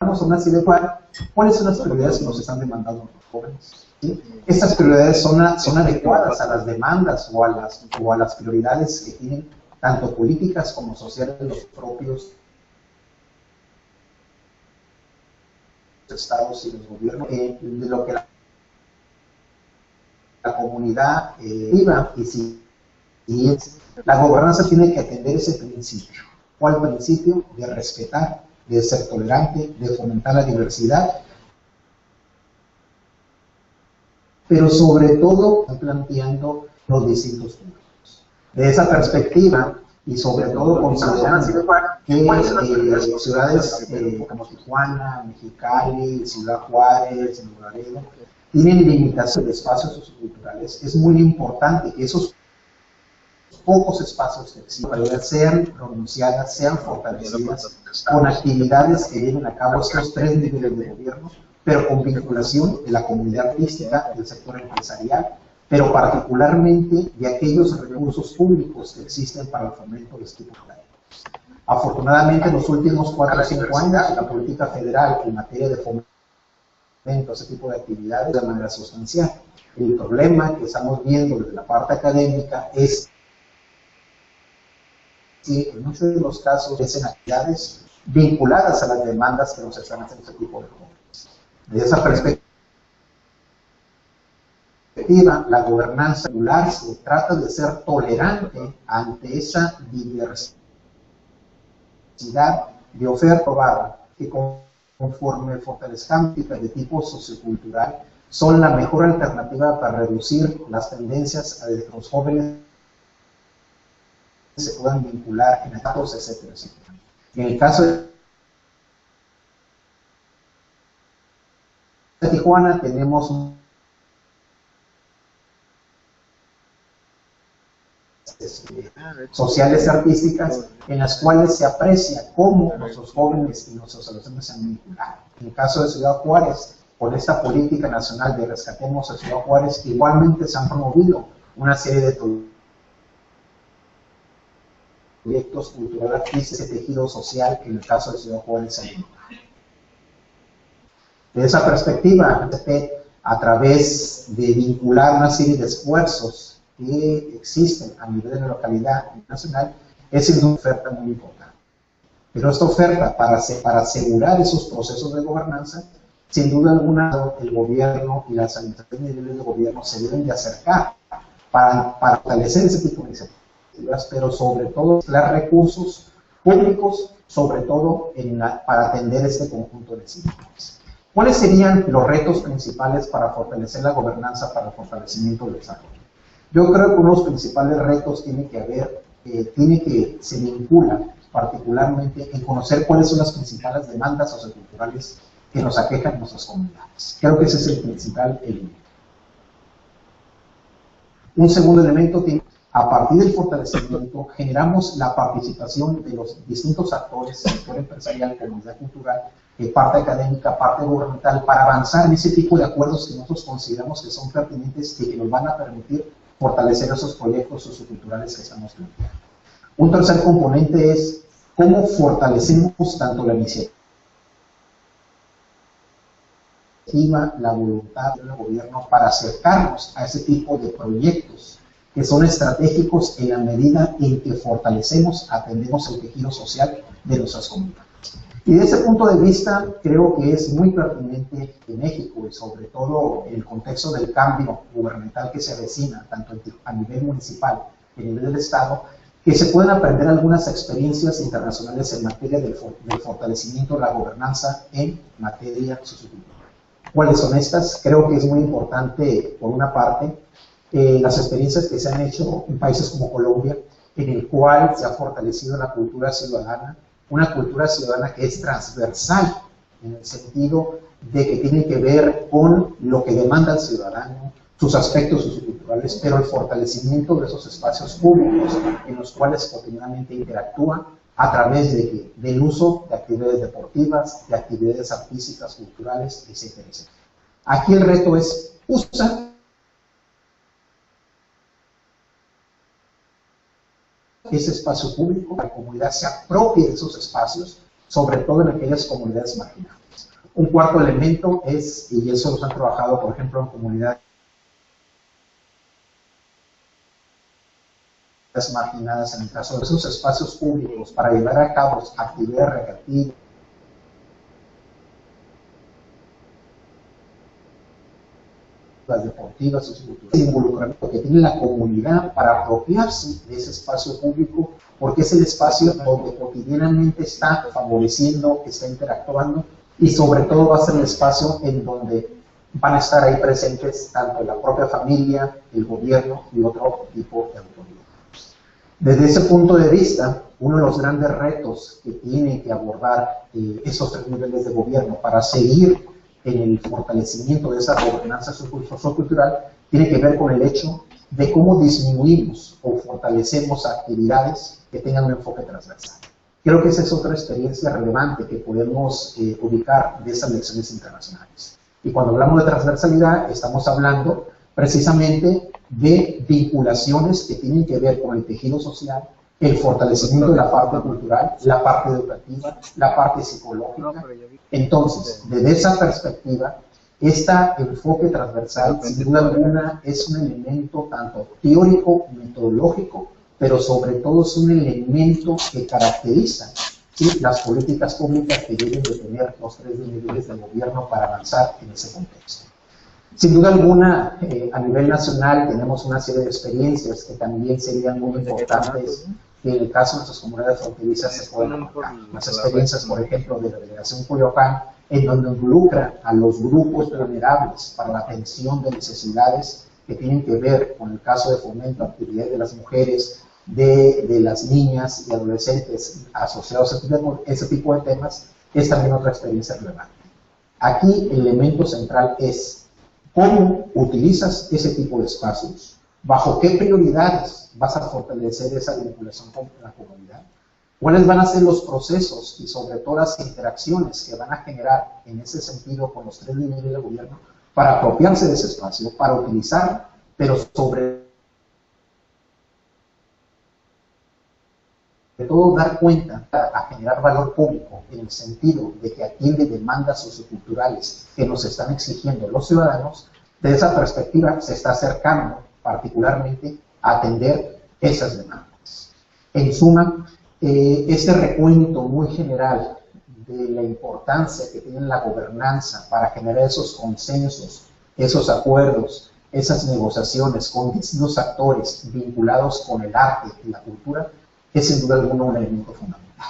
vamos a una serie de cuáles son las prioridades que nos están demandando los jóvenes. ¿Sí? Estas prioridades son adecuadas a las demandas o a las prioridades que tienen tanto políticas como sociales los propios estados y los gobiernos, de lo que la comunidad viva. Y la gobernanza tiene que atender ese principio. ¿Cuál principio? De respetar, de ser tolerante, de fomentar la diversidad, pero sobre todo planteando los distintos puntos. De esa perspectiva, y sobre todo considerando que ciudades como Tijuana, Mexicali, Ciudad Juárez, Laredo, tienen limitación de espacios socioculturales, es muy importante que esos pocos espacios que existen sean pronunciadas, sean fortalecidas con actividades que lleven a cabo estos tres niveles de gobierno, pero con vinculación de la comunidad artística, del sector empresarial, pero particularmente de aquellos recursos públicos que existen para el fomento de este tipo de actividades. Afortunadamente, en los últimos 4 o 5 años, la política federal en materia de fomento de ese tipo de actividades de manera sustancial. El problema que estamos viendo desde la parte académica es que en muchos de los casos es actividades vinculadas a las demandas que nos están haciendo ese tipo de jóvenes. Desde esa perspectiva, la gobernanza regular se trata de ser tolerante ante esa diversidad de oferta probada que conforme fortalezcamos de tipo sociocultural son la mejor alternativa para reducir las tendencias a que los jóvenes se puedan vincular en estados, etcétera, etcétera. En el caso de Tijuana tenemos sociales y artísticas en las cuales se aprecia cómo nuestros jóvenes y nuestros adolescentes se han vinculado. En el caso de Ciudad Juárez, con esta política nacional de Rescatemos a Ciudad Juárez, igualmente se han promovido una serie de proyectos culturales, artísticos, de tejido social, que en el caso de Ciudad Juárez se han. De esa perspectiva, a través de vincular una serie de esfuerzos que existen a nivel de la localidad nacional, es una oferta muy importante. Pero esta oferta, para asegurar esos procesos de gobernanza, sin duda alguna, el gobierno y las administraciones de niveles de gobierno se deben de acercar para fortalecer ese tipo de iniciativas, pero sobre todo dar recursos públicos, sobre todo para atender este conjunto de situaciones. ¿Cuáles serían los retos principales para fortalecer la gobernanza, para el fortalecimiento del desarrollo? Yo creo que uno de los principales retos tiene que se vincula particularmente en conocer cuáles son las principales demandas socioculturales que nos aquejan en nuestras comunidades. Creo que ese es el principal elemento. Un segundo elemento que a partir del fortalecimiento generamos la participación de los distintos actores, sector empresarial, comunidad cultural, parte académica, parte gubernamental, para avanzar en ese tipo de acuerdos que nosotros consideramos que son pertinentes y que nos van a permitir fortalecer esos proyectos socioculturales que estamos planteando. Un tercer componente es cómo fortalecemos tanto la iniciativa, la voluntad del gobierno para acercarnos a ese tipo de proyectos que son estratégicos en la medida en que fortalecemos, atendemos el tejido social de nuestras comunidades. Y desde ese punto de vista, creo que es muy pertinente en México, y sobre todo en el contexto del cambio gubernamental que se avecina, tanto a nivel municipal y a nivel del Estado, que se pueden aprender algunas experiencias internacionales en materia del fortalecimiento de la gobernanza en materia sociocultural. ¿Cuáles son estas? Creo que es muy importante, por una parte, las experiencias que se han hecho en países como Colombia, en el cual se ha fortalecido la cultura ciudadana, una cultura ciudadana que es transversal, en el sentido de que tiene que ver con lo que demanda el ciudadano, sus aspectos socioculturales, pero el fortalecimiento de esos espacios públicos en los cuales cotidianamente interactúa a través del uso de actividades deportivas, de actividades artísticas, culturales, etcétera, etcétera. Aquí el reto es usar ese espacio público, la comunidad se apropie de esos espacios, sobre todo en aquellas comunidades marginales. Un cuarto elemento es, y eso los han trabajado, por ejemplo, en comunidades marginadas, en el caso de esos espacios públicos, para llevar a cabo actividades recreativas, deportivas, socioculturales, involucramiento que tiene la comunidad para apropiarse de ese espacio público, porque es el espacio donde cotidianamente está favoreciendo, está interactuando, y sobre todo va a ser el espacio en donde van a estar ahí presentes tanto la propia familia, el gobierno y otro tipo de autoridades. Desde ese punto de vista, uno de los grandes retos que tiene que abordar esos tres niveles de gobierno para seguir en el fortalecimiento de esa gobernanza sociocultural tiene que ver con el hecho de cómo disminuimos o fortalecemos actividades que tengan un enfoque transversal. Creo que esa es otra experiencia relevante que podemos ubicar de esas lecciones internacionales. Y cuando hablamos de transversalidad, estamos hablando precisamente de vinculaciones que tienen que ver con el tejido social, el fortalecimiento de la parte cultural, la parte educativa, la parte psicológica. Entonces, desde esa perspectiva, este enfoque transversal, sin duda alguna, es un elemento tanto teórico, metodológico, pero sobre todo es un elemento que caracteriza, ¿sí?, las políticas públicas que deben de tener los tres niveles del gobierno para avanzar en ese contexto. Sin duda alguna, a nivel nacional tenemos una serie de experiencias que también serían muy importantes, que en el caso de nuestras comunidades fronterizas se pueden encontrar. Las experiencias, por ejemplo, de la delegación Coyoacán, en donde involucra a los grupos vulnerables para la atención de necesidades que tienen que ver con el caso de fomento, actividades de las mujeres, de las niñas y adolescentes asociados a ese tipo de temas, es también otra experiencia relevante. Aquí el elemento central es cómo utilizas ese tipo de espacios, bajo qué prioridades vas a fortalecer esa vinculación con la comunidad, cuáles van a ser los procesos y sobre todo las interacciones que van a generar en ese sentido con los tres niveles de gobierno para apropiarse de ese espacio, para utilizar, pero sobre todo dar cuenta a generar valor público en el sentido de que atiende demandas socioculturales que nos están exigiendo los ciudadanos. De esa perspectiva se está acercando particularmente a atender esas demandas. En suma, este recuento muy general de la importancia que tiene la gobernanza para generar esos consensos, esos acuerdos, esas negociaciones con distintos actores vinculados con el arte y la cultura, es sin duda alguna un elemento fundamental.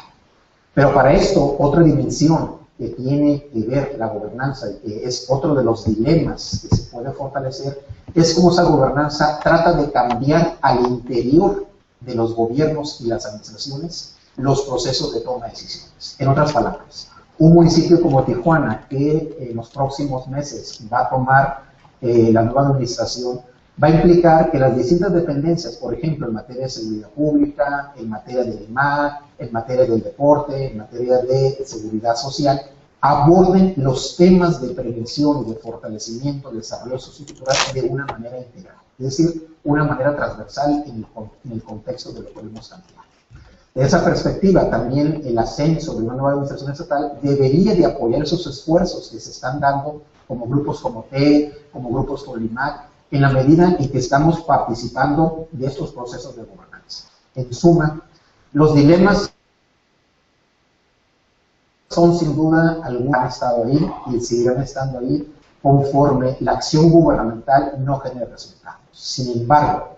Pero para esto, otra dimensión que tiene que ver la gobernanza, y que es otro de los dilemas que se puede fortalecer, es cómo esa gobernanza trata de cambiar al interior de los gobiernos y las administraciones los procesos de toma de decisiones. En otras palabras, un municipio como Tijuana, que en los próximos meses va a tomar la nueva administración, va a implicar que las distintas dependencias, por ejemplo, en materia de seguridad pública, en materia del IMAC, en materia del deporte, en materia de seguridad social, aborden los temas de prevención y de fortalecimiento del desarrollo sociocultural de una manera integral, es decir, una manera transversal en el contexto de lo que hemos planteado. De esa perspectiva, también el ascenso de una nueva administración estatal debería de apoyar esos esfuerzos que se están dando como grupos como TED, como grupos como el IMAC, en la medida en que estamos participando de estos procesos de gobernanza. En suma, los dilemas son sin duda algunos han estado ahí y seguirán estando ahí conforme la acción gubernamental no genere resultados. Sin embargo,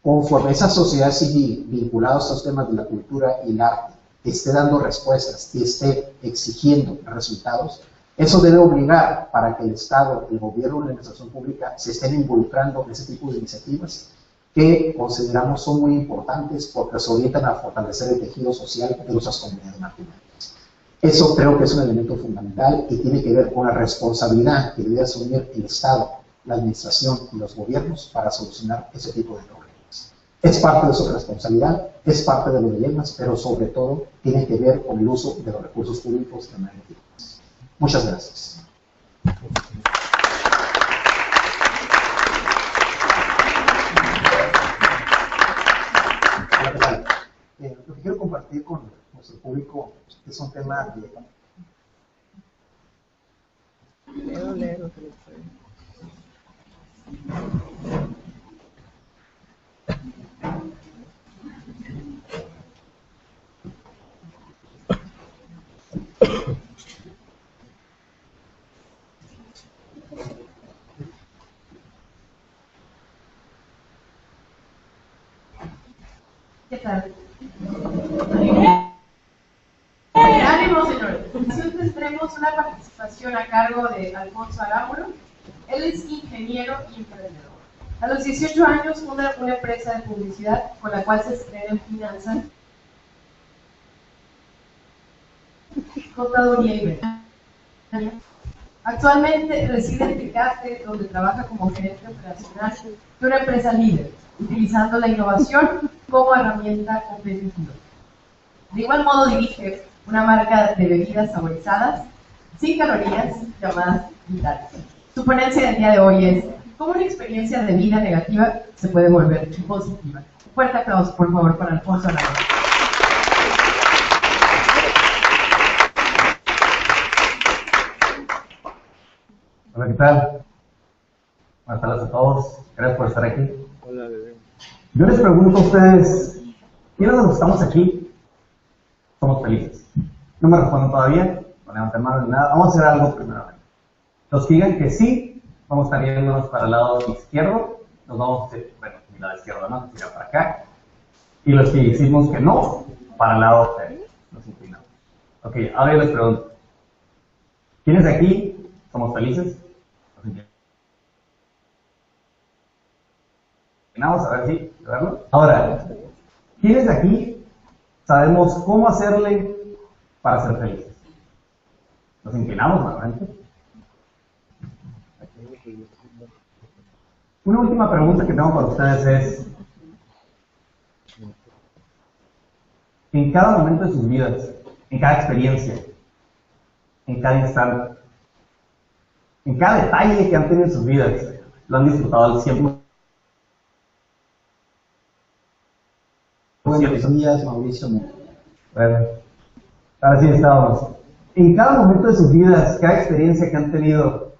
conforme esa sociedad civil vinculada a estos temas de la cultura y el arte esté dando respuestas y esté exigiendo resultados, eso debe obligar para que el Estado, el gobierno y la administración pública se estén involucrando en ese tipo de iniciativas que consideramos son muy importantes porque se orientan a fortalecer el tejido social de nuestras comunidades marginales. Eso creo que es un elemento fundamental y tiene que ver con la responsabilidad que debe asumir el Estado, la administración y los gobiernos para solucionar ese tipo de problemas. Es parte de su responsabilidad, es parte de los dilemas, pero sobre todo tiene que ver con el uso de los recursos públicos de manera eficaz. Muchas gracias. Lo que quiero compartir con nuestro público es un tema ¿Qué tal? Ánimo, señores. Tendremos una participación a cargo de Alfonso Arámburo. Él es ingeniero y emprendedor. A los 18 años funda una empresa de publicidad con la cual se estrena en finanzas, contaduría y ventas. Actualmente reside en Tecate, donde trabaja como gerente operacional de una empresa líder, utilizando la innovación como herramienta competitiva. De igual modo dirige una marca de bebidas saborizadas, sin calorías, llamadas vitales. Su ponencia del día de hoy es ¿cómo una experiencia de vida negativa se puede volver positiva? Fuerte aplauso, por favor, para Alfonso Arámburo. Hola, ¿qué tal? Buenas tardes a todos. Gracias por estar aquí. Hola, bebé. Yo les pregunto a ustedes, ¿quiénes de los que estamos aquí somos felices? No me responden todavía, no levanten mano ni nada. Vamos a hacer algo primeramente. Los que digan que sí, vamos a estar yéndonos para el lado izquierdo. Nos vamos, bueno, mi lado izquierdo, ¿no? Tira para acá. Y los que decimos que no, para el lado derecho. Nos inclinamos. Ok, ahora yo les pregunto, ¿quiénes de aquí somos felices? Vamos a ver si, verlo. Ahora, ¿quiénes de aquí sabemos cómo hacerle para ser felices? Nos inclinamos nuevamente. Una última pregunta que tengo para ustedes es, en cada momento de sus vidas, en cada experiencia, en cada instante, en cada detalle que han tenido en sus vidas, lo han disfrutado al 100%. Buenos días, Mauricio. Bueno, ahora sí estábamos. En cada momento de sus vidas, cada experiencia que han tenido,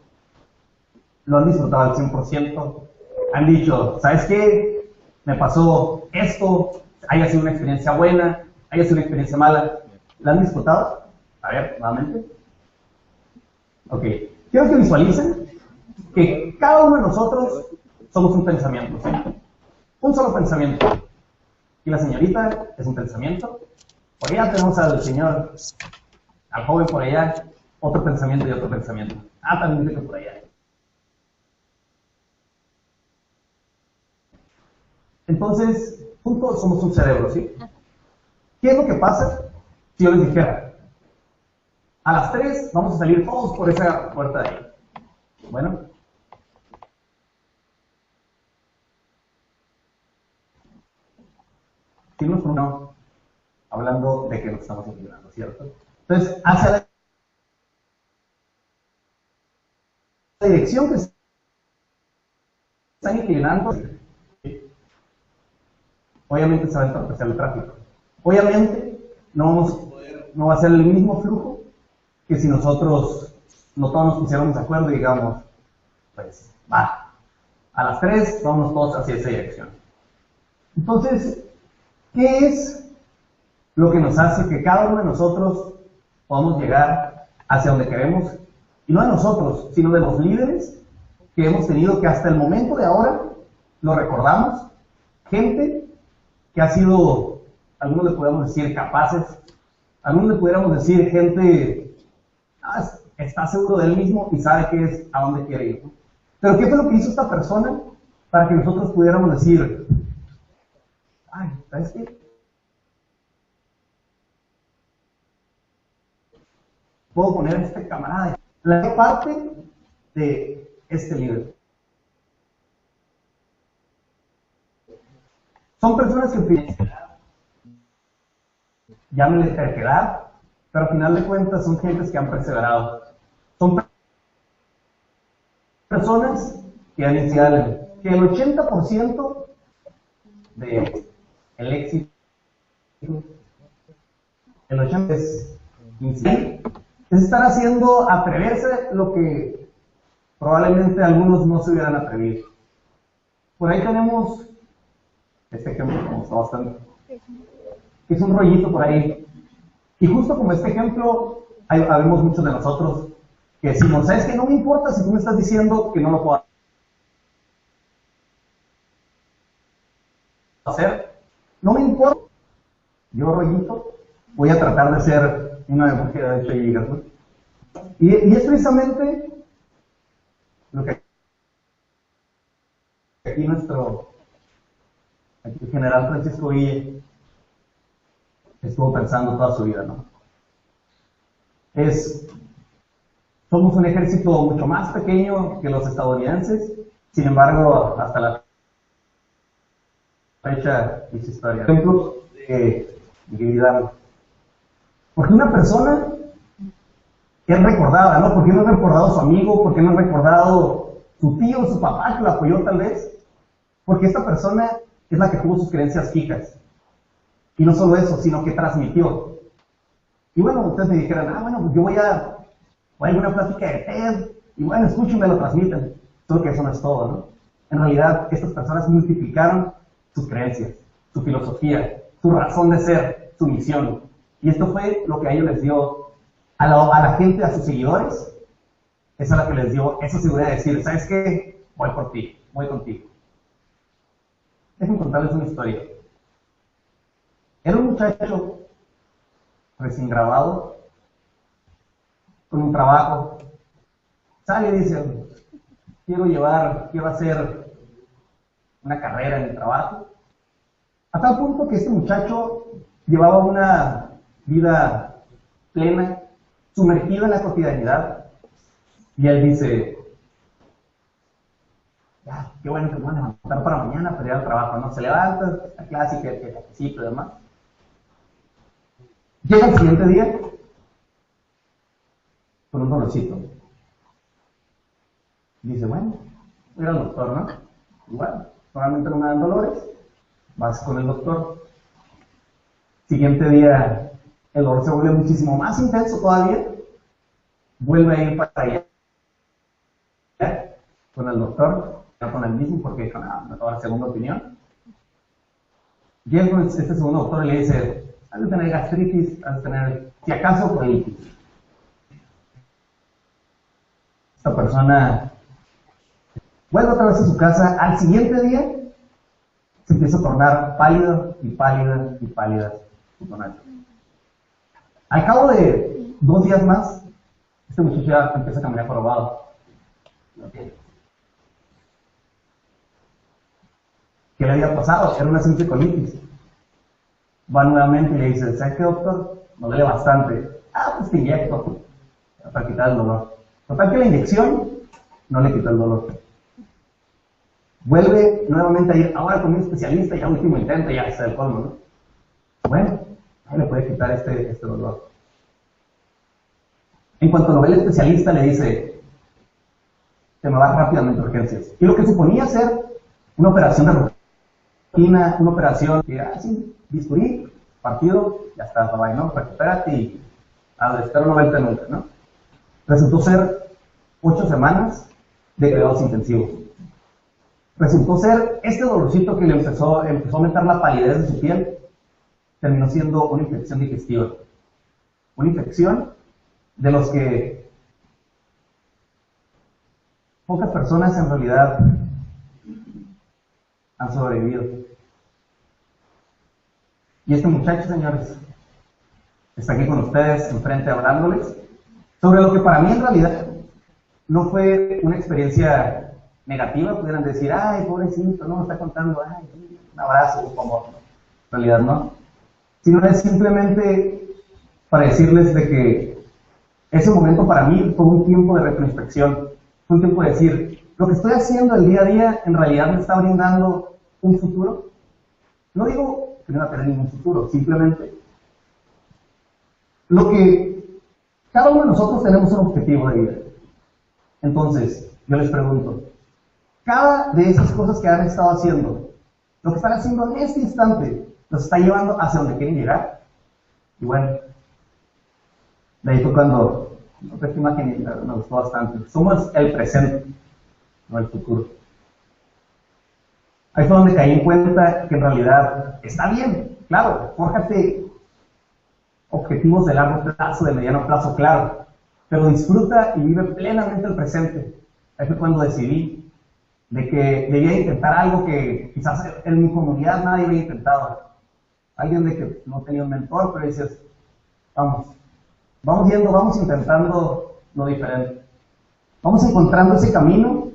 lo han disfrutado al 100%. Han dicho, ¿sabes qué? Me pasó esto, haya sido una experiencia buena, haya sido una experiencia mala. ¿La han disfrutado? A ver, nuevamente. Ok. Quiero que visualicen que cada uno de nosotros somos un pensamiento, ¿sí? Un solo pensamiento. Y la señorita es un pensamiento. Por allá tenemos al señor, al joven por allá, otro pensamiento y otro pensamiento. Ah, también dice que por allá. Entonces, juntos somos un cerebro, ¿sí? ¿Qué es lo que pasa si yo les dijera? A las 3 vamos a salir todos por esa puerta de ahí. Bueno. Signos por uno, hablando de que nos estamos inclinando, ¿cierto? Entonces, hacia la dirección que se están inclinando, obviamente se va a entorpecer el tráfico. Obviamente, no va a ser el mismo flujo que si nosotros no todos nos pusiéramos de acuerdo y digamos, pues, va, a las 3 vamos todos hacia esa dirección. Entonces, ¿qué es lo que nos hace que cada uno de nosotros podamos llegar hacia donde queremos? Y no de nosotros, sino de los líderes que hemos tenido, que hasta el momento de ahora lo recordamos. Gente que ha sido, algunos le podríamos decir capaces, algunos le pudiéramos decir gente, está seguro de él mismo y sabe qué es, a dónde quiere ir. Pero ¿qué fue lo que hizo esta persona para que nosotros pudiéramos decir, ay, ¿sabes qué? Puedo poner a este camarada, la parte de este líder. Son personas que llámenle terquedad, pero al final de cuentas son gentes que han perseverado. Son personas que han iniciado que el 80% de el éxito, el 80% es estar haciendo, atreverse lo que probablemente algunos no se hubieran atrevido. Por ahí tenemos este ejemplo que me gustó bastante, que es un rollito por ahí. Y justo como este ejemplo, habemos muchos de nosotros que decimos, ¿sabes qué? No me importa si tú me estás diciendo que no lo puedo hacer. No me importa. Yo, rollito, voy a tratar de ser una búsqueda de hecho y ¿no? Y es precisamente lo que aquí el general Francisco Villa estuvo pensando toda su vida, ¿no? Somos un ejército mucho más pequeño que los estadounidenses, sin embargo, hasta la fecha hizo historia. Ejemplo de vida. Porque una persona es recordada, ¿no? ¿Por qué no es recordado su amigo? ¿Por qué no es recordado su tío, su papá que lo apoyó tal vez? Porque esta persona es la que tuvo sus creencias fijas. Y no solo eso, sino que transmitió. Y bueno, ustedes me dijeran, bueno, pues yo voy a alguna plática de TED, y bueno, escuchen y me lo transmiten. Solo que eso no es todo, ¿no? En realidad, estas personas multiplicaron sus creencias, su filosofía, su razón de ser, su misión. Y esto fue lo que a ellos les dio, a la gente, a sus seguidores, eso es lo que les dio esa seguridad de decir, ¿sabes qué? Voy por ti, voy contigo. Déjenme contarles una historia. Era un muchacho recién graduado, con un trabajo, sale y dice, quiero hacer una carrera en el trabajo, a tal punto que este muchacho llevaba una vida plena, sumergido en la cotidianidad, y él dice, ya, qué bueno que me van a levantar para mañana para ir al trabajo, ¿no? Se levanta, la clásica, el cafecito y demás. Llega el siguiente día con un dolorcito. Dice, bueno, voy al doctor, ¿no? Igual, normalmente no me dan dolores, vas con el doctor. Siguiente día, el dolor se vuelve muchísimo más intenso todavía, vuelve a ir para allá con el doctor, no con el mismo, porque dijo, no, me toca la segunda opinión. Llega con este segundo doctor y le dice, has de tener gastritis, has de tener, si acaso, colitis. Esta persona vuelve otra vez a su casa. Al siguiente día se empieza a tornar pálido y pálida y pálida. Al cabo de 2 días más, este muchacho ya empieza a caminar jorobado. ¿Qué le había pasado? Era una simple colitis. Va nuevamente y le dice, ¿sabes qué, doctor? Me duele bastante. Pues te inyecto para quitar el dolor. Total que la inyección no le quitó el dolor. Vuelve nuevamente a ir ahora con un especialista, ya último intento, ya está el colmo, ¿no? Bueno, ahí le puede quitar este dolor. En cuanto lo ve el especialista, le dice, te me vas rápidamente a urgencias. Y lo que suponía ser una operación de rutina, una operación que, sí, bisturí, partido, ya está, bye, ¿no? Recupérate y espero no verte nunca, ¿no? Resultó ser 8 semanas de cuidados intensivos. Resultó ser este dolorcito que le empezó a aumentar la palidez de su piel, terminó siendo una infección digestiva. Una infección de los que pocas personas en realidad han sobrevivido. Y este muchacho, señores, está aquí con ustedes, enfrente, hablándoles sobre lo que para mí en realidad no fue una experiencia negativa. Pudieran decir, ay, pobrecito, no me está contando, ay, un abrazo, como en realidad no. Sino es simplemente para decirles de que ese momento para mí fue un tiempo de retrospección, fue un tiempo de decir, lo que estoy haciendo el día a día en realidad me está brindando un futuro. No digo que no va a tener ningún futuro, simplemente lo que cada uno de nosotros tenemos un objetivo de vida. Entonces, yo les pregunto, cada de esas cosas que han estado haciendo, lo que están haciendo en este instante, los está llevando hacia donde quieren llegar. Y bueno, de ahí fue cuando, esta imagen me gustó bastante. Somos el presente. no el futuro. Ahí fue donde caí en cuenta que en realidad está bien, claro, fórjate objetivos de largo plazo, de mediano plazo, claro, pero disfruta y vive plenamente el presente. Ahí fue cuando decidí de que debía intentar algo que quizás en mi comunidad nadie había intentado. Alguien de que no tenía un mentor, pero dices, vamos yendo, vamos intentando lo diferente. Vamos encontrando ese camino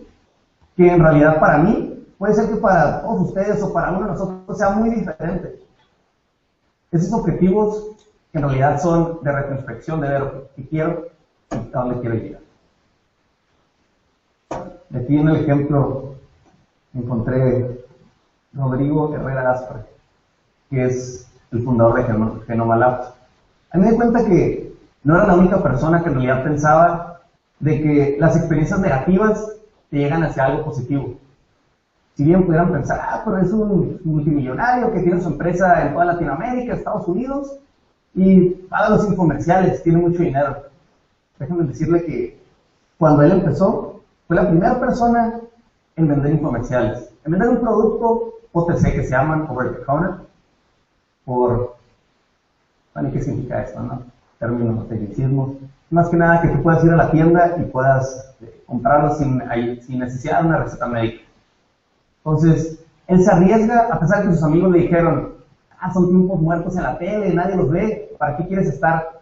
que en realidad para mí, puede ser que para todos ustedes o para uno de nosotros sea muy diferente. Esos objetivos que en realidad son de retrospección, de ver qué quiero y a dónde quiero llegar. Aquí en el ejemplo encontré Rodrigo Herrera Aspre, que es el fundador de Genoma Labs. A mí me di cuenta que no era la única persona que en realidad pensaba de que las experiencias negativas te llegan hacia algo positivo. Si bien pudieran pensar, pero es un multimillonario que tiene su empresa en toda Latinoamérica, Estados Unidos, y paga los infomerciales, tiene mucho dinero. Déjenme decirle que cuando él empezó, fue la primera persona en vender infomerciales, en vender un producto OTC que se llaman over the counter, bueno, ¿qué significa esto, no? Términos, tecnicismos. Más que nada que tú puedas ir a la tienda y puedas comprarlo sin necesidad de una receta médica. Entonces, él se arriesga, a pesar de que sus amigos le dijeron, son tiempos muertos en la tele, nadie los ve, ¿para qué quieres estar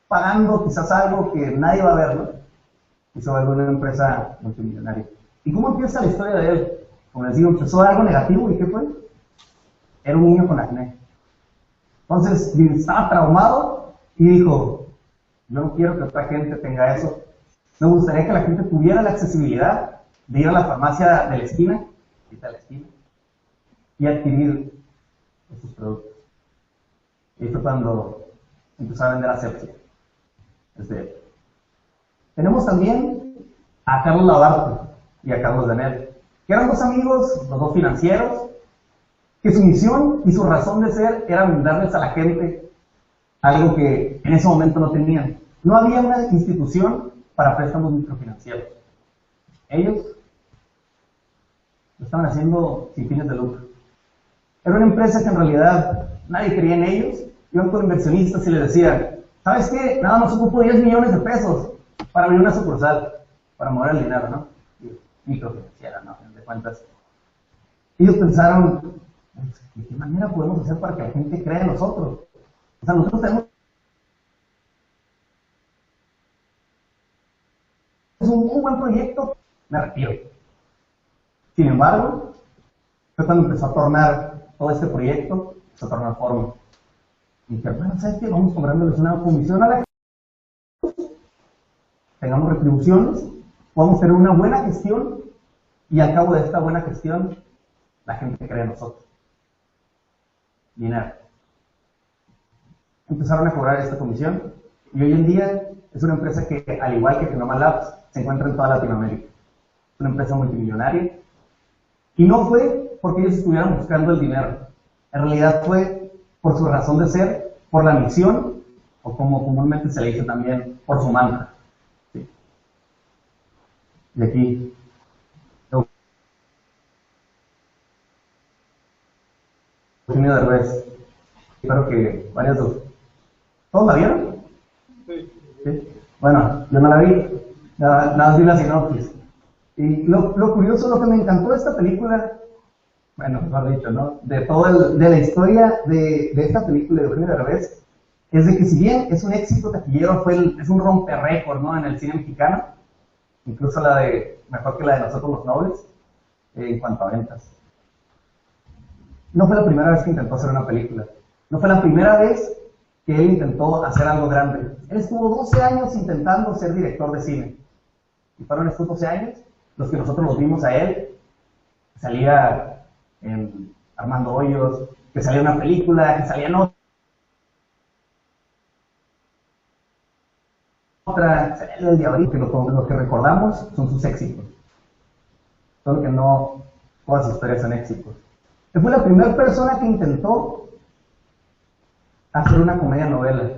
pagando quizás algo que nadie va a ver, ¿no? Y se vuelve una empresa multimillonaria. ¿Y cómo empieza la historia de él? Como les digo, empezó algo negativo, ¿y qué fue? Era un niño con acné. Entonces, estaba traumado y dijo, yo no quiero que otra gente tenga eso. Me gustaría que la gente tuviera la accesibilidad de ir a la farmacia de la esquina, y adquirir esos productos. Y fue cuando empezó a vender asepsia. Tenemos también a Carlos Labarte y a Carlos Danel, que eran dos amigos, los dos financieros, que su misión y su razón de ser era brindarles a la gente algo que en ese momento no tenían. No había una institución para préstamos microfinancieros. Ellos lo estaban haciendo sin fines de lucro. Era una empresa que en realidad nadie creía en ellos. Iban con inversionistas y les decían, ¿sabes qué? Nada más ocupo 10 millones de pesos para abrir una sucursal, para mover el dinero, ¿no? Microfinanciera, ¿no? De cuentas. Ellos pensaron, ¿de qué manera podemos hacer para que la gente crea en nosotros? O sea, nosotros tenemos un muy buen proyecto, me retiro. Sin embargo, fue cuando empezó a tornar todo este proyecto, empezó a tornar forma. Y dije, bueno, ¿sabes qué? Vamos cobrándoles una comisión a la gente, tengamos retribuciones, podamos tener una buena gestión, y al cabo de esta buena gestión, la gente cree en nosotros. Dinero. Empezaron a cobrar esta comisión, y hoy en día es una empresa que, al igual que Genoma Labs, se encuentra en toda Latinoamérica. Es una empresa multimillonaria, y no fue porque ellos estuvieran buscando el dinero. En realidad fue por su razón de ser, por la misión, o como comúnmente se le dice también, por su mantra. ¿Sí? Y aquí, Eugenio Derbez. Espero que varios de ustedes. ¿Todos la vieron? Sí. Bueno, yo no la vi, nada más vi la sinopsis. Y lo curioso, lo que me encantó de esta película, bueno, mejor dicho, ¿no? De la historia de esta película de Eugenio Derbez, es de que si bien es un éxito taquillero, es un romperrécord, ¿no? En el cine mexicano, incluso mejor que la de Nosotros los Nobles, en cuanto a ventas. No fue la primera vez que intentó hacer una película, no fue la primera vez que él intentó hacer algo grande. Él estuvo 12 años intentando ser director de cine, y fueron estos 12 años los que nosotros los vimos a él, salía en Armando Hoyos, que salía una película, que salía en otra, salía el Diablito, que lo que recordamos son sus éxitos. Solo que no todas sus historias son éxitos. Él fue la primera persona que intentó hacer una comedia novela.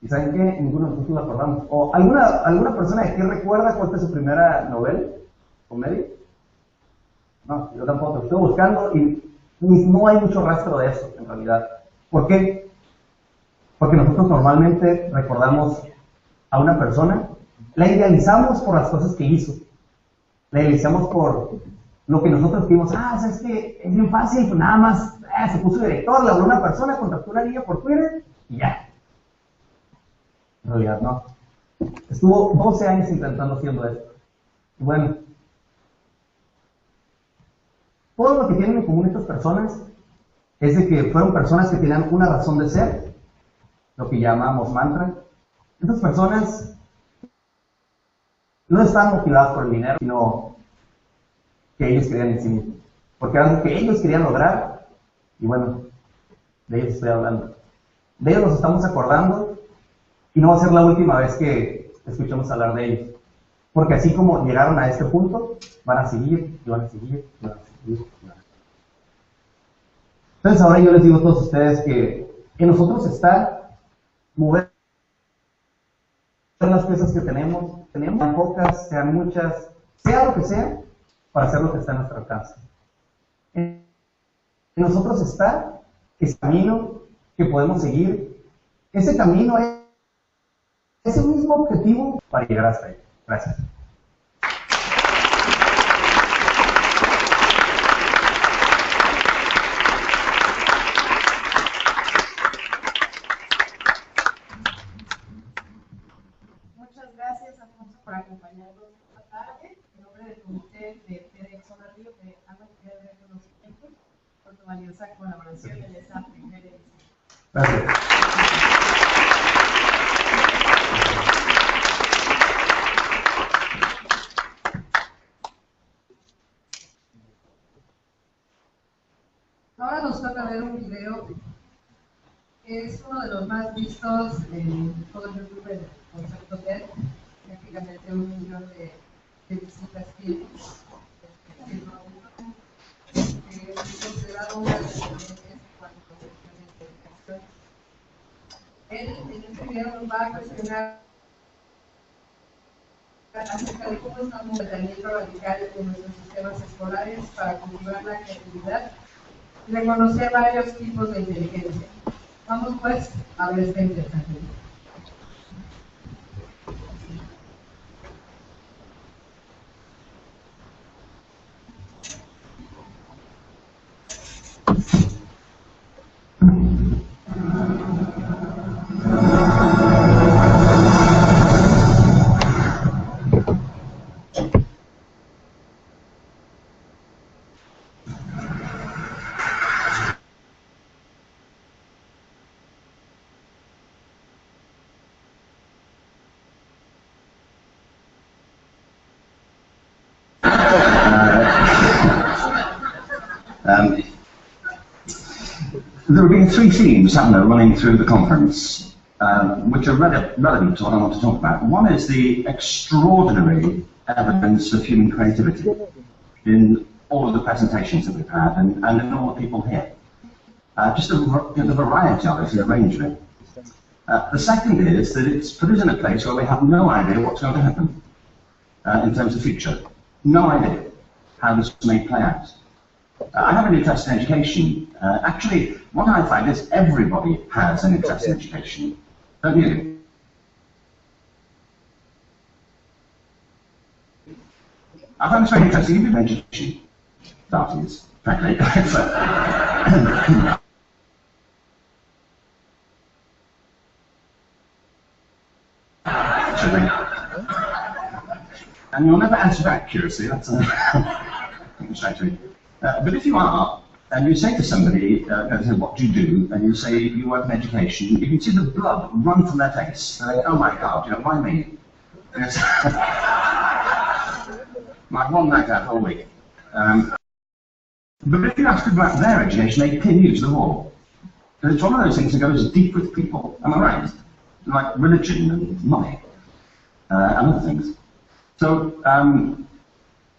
¿Y saben qué? Ninguno de nosotros lo acordamos. ¿O alguna persona de aquí recuerda cuál fue su primera novela? ¿Comedia? No, yo tampoco. Lo estoy buscando y no hay mucho rastro de eso, en realidad. ¿Por qué? Porque nosotros normalmente recordamos a una persona, la idealizamos por las cosas que hizo. La idealizamos por lo que nosotros vimos. ¿Sabes qué? Es bien fácil, pues nada más se puso director, le habló a una persona, contactó a una niña por Twitter y ya. En realidad no. Estuvo 12 años intentando haciendo esto. Y bueno, todo lo que tienen en común estas personas es de que fueron personas que tenían una razón de ser, lo que llamamos mantra. Estas personas no estaban motivadas por el dinero, sino que ellos creían en sí mismos. Porque era algo que ellos querían lograr, y bueno, de ellos estoy hablando. De ellos nos estamos acordando, y no va a ser la última vez que escuchemos hablar de ellos. Porque así como llegaron a este punto, van a seguir, y van a seguir, y van a seguir, y van a seguir. Entonces ahora yo les digo a todos ustedes que en nosotros está mover las piezas que tenemos, sean pocas, sean muchas, sea lo que sea, para hacer lo que está a nuestro alcance. En nosotros está ese camino que podemos seguir. Ese camino es ese mismo objetivo para llegar hasta ahí. Gracias. Muchas gracias, Alfonso, por acompañarnos esta tarde. En nombre del comité de TEDxZonario te hago llegar el reconocimiento por tu valiosa colaboración en esta primera edición. Gracias. Ahora nos toca ver un video que es uno de los más vistos en todo el YouTube del concepto TED, prácticamente 1 millón de visitas tiene. Es considerado una de las tendencias en cuanto a cuestiones de educación. Él en este video nos va a cuestionar acerca de cómo estamos tratamiento radical en nuestros sistemas escolares para cultivar la creatividad y reconocer varios tipos de inteligencia. Vamos pues a ver esta interesante. There have been 3 themes, haven't there, running through the conference, which are relevant to what I want to talk about. One is the extraordinary evidence of human creativity in all of the presentations that we've had and in all the people here. Just the variety of it and the range of it. The second is that it's put us in a place where we have no idea what's going to happen in terms of the future. No idea how this may play out. I have an interest in education. Actually, what I find is everybody has an interest in education, don't you? I find this very interesting in education. That is, frankly. And you'll never answer with accuracy, that's but if you are, and you say to somebody, what do you do? And you say you work in education, you can see the blood run from their face. They're like, oh my God, why me? Like one night out all week. But if you ask them about their education, they pin you to the wall. And it's one of those things that goes deep with people, am I right? Like religion and money and other things. So,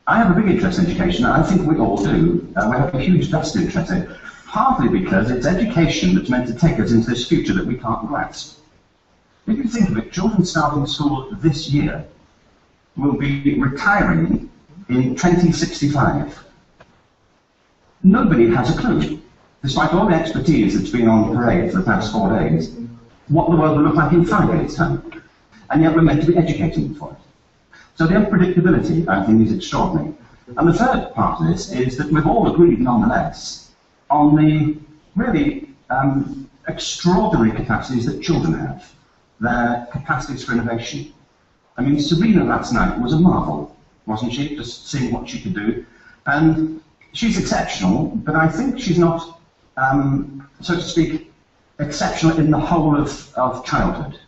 I have a big interest in education, and I think we all do. We have a huge vested interest in it, partly because it's education that's meant to take us into this future that we can't grasp. If you think of it, children starting school this year will be retiring in 2065. Nobody has a clue, despite all the expertise that's been on parade for the past 4 days, what the world will look like in 5 years' time. And yet we're meant to be educating them for it. So the unpredictability, I think, is extraordinary. And the third part of this is that we've all agreed, nonetheless, on the really extraordinary capacities that children have, their capacities for innovation. I mean, Serena last night was a marvel, wasn't she? Just seeing what she could do. And she's exceptional, but I think she's not, so to speak, exceptional in the whole of childhood.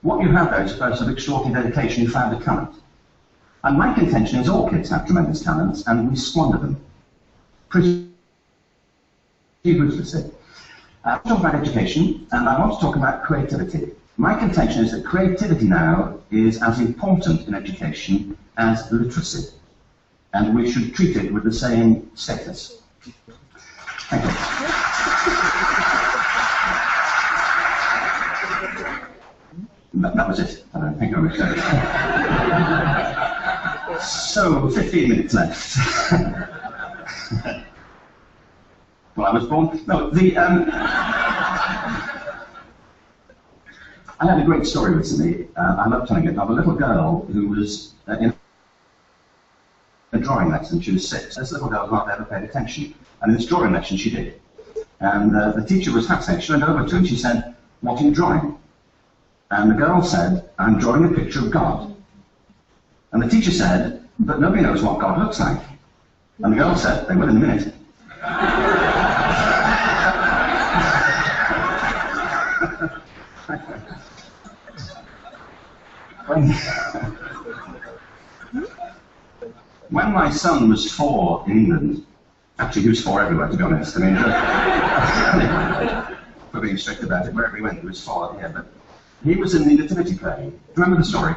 What you have there is a person of extraordinary dedication who found a talent. And my contention is all kids have tremendous talents, and we squander them pretty ruthlessly. I want to talk about education, and I want to talk about creativity. My contention is that creativity now is as important in education as literacy, and we should treat it with the same status. Thank you. That was it. Thank you very much. So, 15 minutes left. Well, I was born. No, I had a great story recently. I love telling it. Of a little girl who was in a drawing lesson. She was 6. This little girl hardly ever paid attention. And in this drawing lesson, she did. And the teacher was fascinated. She went over to her and she said, "What are you drawing?" And the girl said, "I'm drawing a picture of God." And the teacher said, "But nobody knows what God looks like." And the girl said, "They will in a minute." When my son was 4 in England, actually he was 4 everywhere, to be honest. I mean, for being strict about it, wherever he went, he was 4 here. But he was in the nativity play. Remember the story?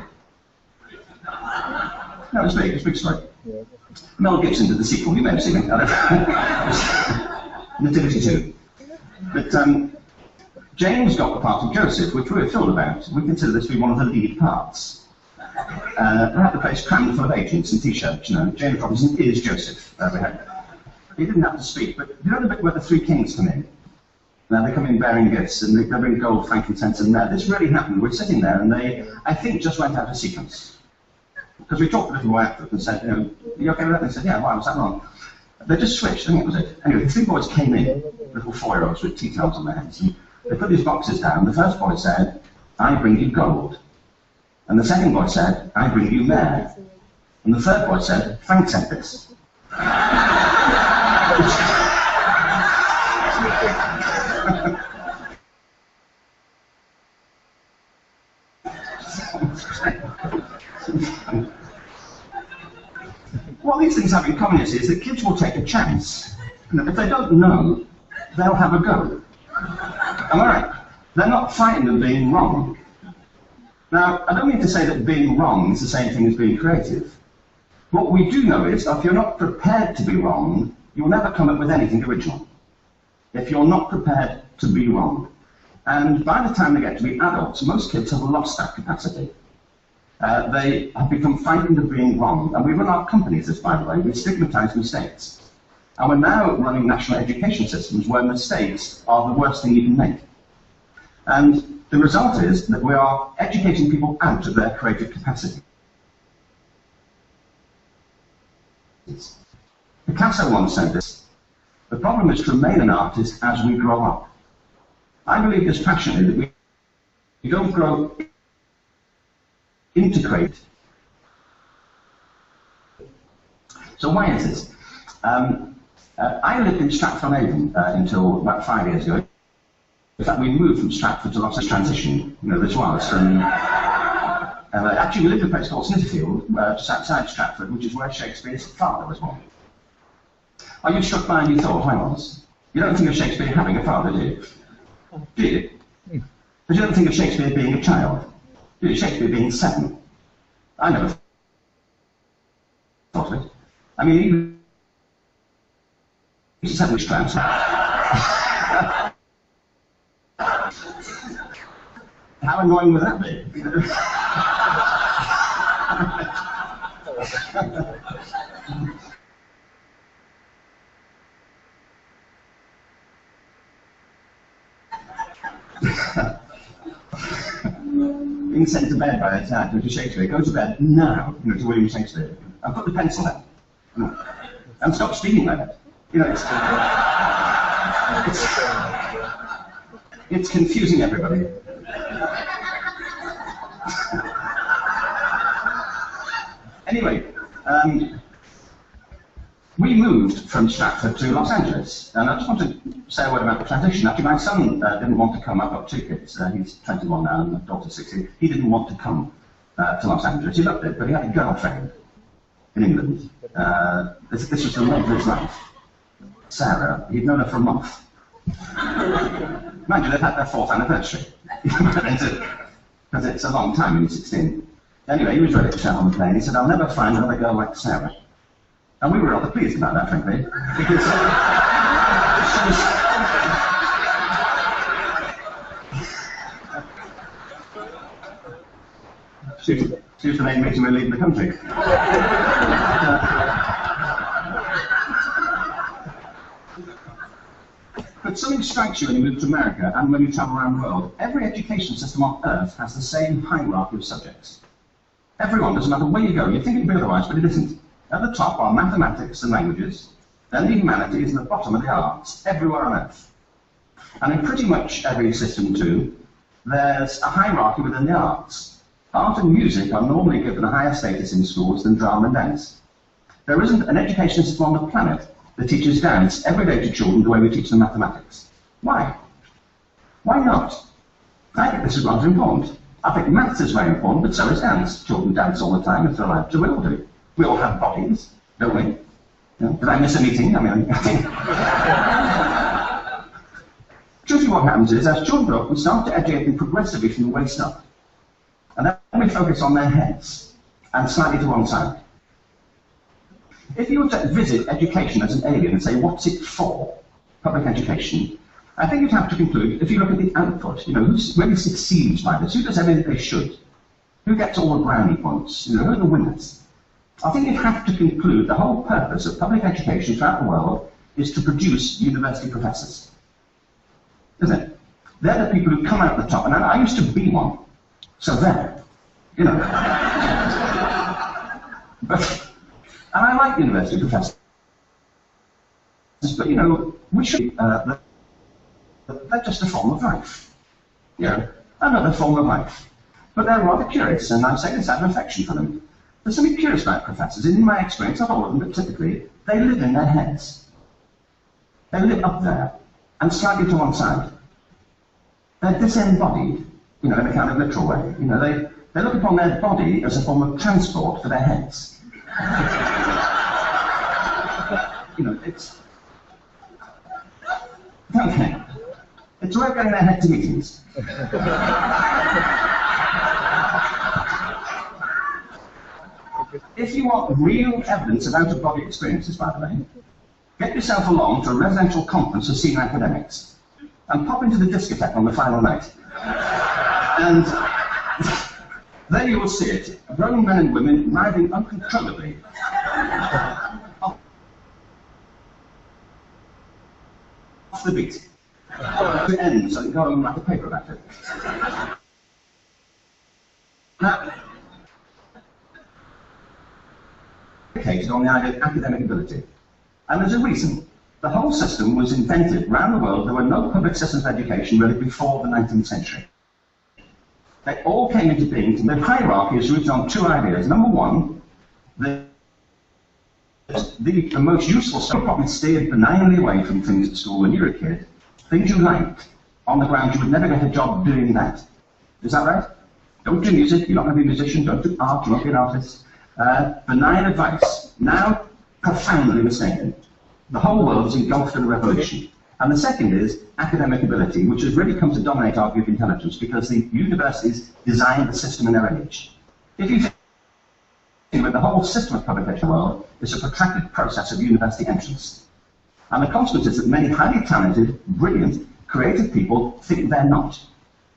No, it's big. It's a big story. Yeah. Mel Gibson did the sequel. You may have seen it. Nativity 2. But James got the part of Joseph, which we were thrilled about. We consider this to be one of the lead parts. We had the place crammed full of agents and T-shirts. You know, James Robinson is Joseph. He didn't have to speak, but you know the bit where the 3 kings come in? Now they come in bearing gifts, and they bring gold, frankincense, and myrrh. This really happened. We're sitting there, and they, I think, just went out of sequence. Because we talked a little while after and said, you know, "Are you okay with that?" And they said, "Yeah, why was that wrong?" They just switched, I think it was it. Anyway, the 3 boys came in, little 4-year-olds with tea towels on their heads, and they put these boxes down. The first boy said, "I bring you gold." And the second boy said, "I bring you myrrh." And the third boy said, "Frank sent this." What these things have in common is that kids will take a chance. If they don't know, they'll have a go. Am I right? They're not frightened of being wrong. Now, I don't mean to say that being wrong is the same thing as being creative. What we do know is that if you're not prepared to be wrong, you'll never come up with anything original. If you're not prepared to be wrong. And by the time they get to be adults, most kids have lost that capacity. They have become frightened of being wrong. And we run our companies, this, by the way, we stigmatize mistakes. And we're now running national education systems where mistakes are the worst thing you can make. And the result is that we are educating people out of their creative capacity. Picasso once said this: "The problem is to remain an artist as we grow up." I believe this passionately that we don't grow into creativity. So why is this? I lived in Stratford-on-Avon until about 5 years ago. In fact, we moved from Stratford to Los Angeles, transition, you know, this was. Actually, we lived in a place called Snitterfield, just outside Stratford, which is where Shakespeare's father was born. Are you struck by a new thought? I was. You don't think of Shakespeare having a father, do you? Do you? But you don't think of Shakespeare being a child? Do you? Shakespeare being 7? I never thought of it. I mean, he's 7 strands. How annoying would that be? Being sent to bed by a dad to Shakespeare, go to bed now, to William Shakespeare, and put the pencil down, and stop speaking like that. It's confusing everybody. Anyway, we moved from Stratford to Los Angeles, and I just want to say a word about the transition. Actually, my son didn't want to come. I've got two kids. He's 21 now, and my daughter's 16. He didn't want to come to Los Angeles. He loved it, but he had a girlfriend in England. This was the love of his life. Sarah, he'd known her for a month. Mind you, they've had their 4th anniversary. Because it's a long time when you're 16. Anyway, he was ready to shout on the plane. He said, I'll never find another girl like Sarah. And we were rather pleased about that, frankly, because she was the main reason we were leaving the country. But something strikes you when you move to America and when you travel around the world. Every education system on Earth has the same hierarchy of subjects. Everyone, doesn't matter where you go, you'd think it'd be otherwise, but it isn't. At the top are mathematics and languages, then the humanities, and the bottom are the arts, everywhere on Earth. And in pretty much every system too, there's a hierarchy within the arts. Art and music are normally given a higher status in schools than drama and dance. There isn't an education system on the planet that teaches dance every day to children the way we teach them mathematics. Why? Why not? I think this is rather important. I think maths is very important, but so is dance. Children dance all the time if they're allowed to, we all do. We all have bodies, don't we? Did I miss a meeting? Usually what happens is, as children grow up, we start to educate them progressively from the waist up. And then we focus on their heads, and slightly to one side. If you were to visit education as an alien and say, what's it for, public education, I think you'd have to conclude, if you look at the output, who really succeeds by this, who does everything they should, who gets all the brownie points, who are the winners. I think you have to conclude the whole purpose of public education throughout the world is to produce university professors. Isn't it? They're the people who come out the top, and I used to be one. So there, But, and I like university professors, but we should, they're just a form of life. Another form of life. But they're rather curious, and I'm saying this out of affection for them. There's something curious about professors. In my experience, not all of them, but typically, they live in their heads. They live up there, and slightly to one side. They're disembodied, in a kind of literal way. They look upon their body as a form of transport for their heads. It's... Okay. It's a way of getting their head to meetings. If you want real evidence of out-of-body experiences, by the way, get yourself along to a residential conference of senior academics and pop into the discotheque on the final night. And there you will see it, grown men and women writhing uncontrollably off the beat. The ends and go and write a paper about it. Now, educated on the idea of academic ability. And there's a reason. The whole system was invented around the world. There were no public systems of education really before the 19th century. They all came into being. The hierarchy is rooted on two ideas. Number one, the most useful stuff probably steered benignly away from things at school when you were a kid. Things you liked, on the ground you would never get a job doing that. Is that right? Don't do music, you're not going to be a musician. Don't do art, you're not going to be an artist. Benign advice, now profoundly mistaken. The whole world is engulfed in a revolution. And the second is academic ability, which has really come to dominate our view of intelligence because the universities designed the system in their age. If you think the whole system of public education in the world is a protracted process of university entrance. And the consequence is that many highly talented, brilliant, creative people think they're not.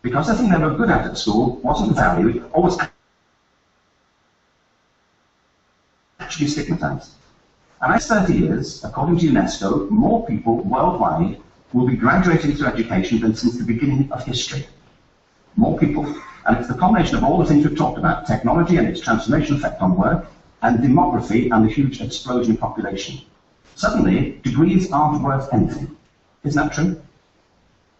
because the thing they were good at school wasn't valued or was actually stigmatized. And in 30 years, according to UNESCO, more people worldwide will be graduating through education than since the beginning of history. More people. And it's the combination of all the things we've talked about, technology and its transformational effect on work, and demography and the huge explosion in population. Suddenly, degrees aren't worth anything. Isn't that true?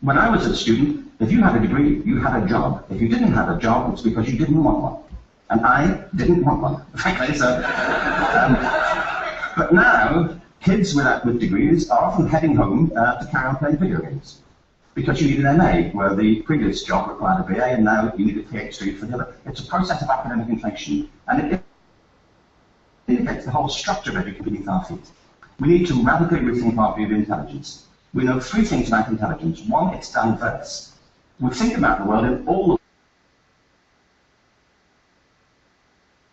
When I was a student, if you had a degree, you had a job. If you didn't have a job, it's because you didn't want one. And I didn't want one, frankly. So, but now, kids with degrees are often heading home to carry on playing video games. Because you need an MA, where the previous job required a BA, and now you need a PhD for the other. It's a process of academic inflation, and it indicates the whole structure of education beneath our feet. We need to radically rethink our view of intelligence. We know three things about intelligence. One, it's diverse. We think about the world in all the